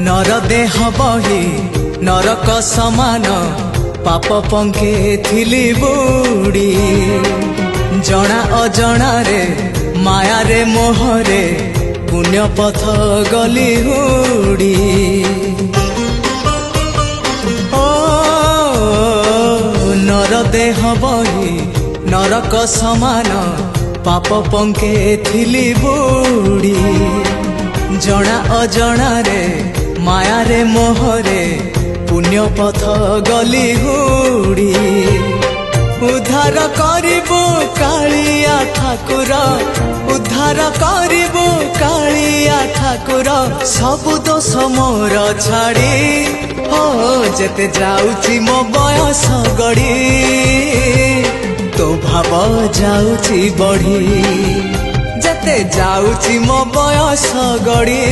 नर देह बही नरक समान पाप पंखे थिली बुड़ी जना अजना रे माया रे मोहरे पुण्य पथ गली हुड़ी ओ नर देह बही नरक समान पाप पंखे थिली बुड़ी जना अजना रे माया रे मोहरे पुण्य पथ गली हुड़ी उद्धार करिबो कालिया ठाकुर उद्धार करिबो कालिया ठाकुर सबु दोष मोर छाड़ी हो जेते जाउची मो बयस गड़ी तो भाव जाउची बढ़ी जेते जाउची मो बयस गड़ी।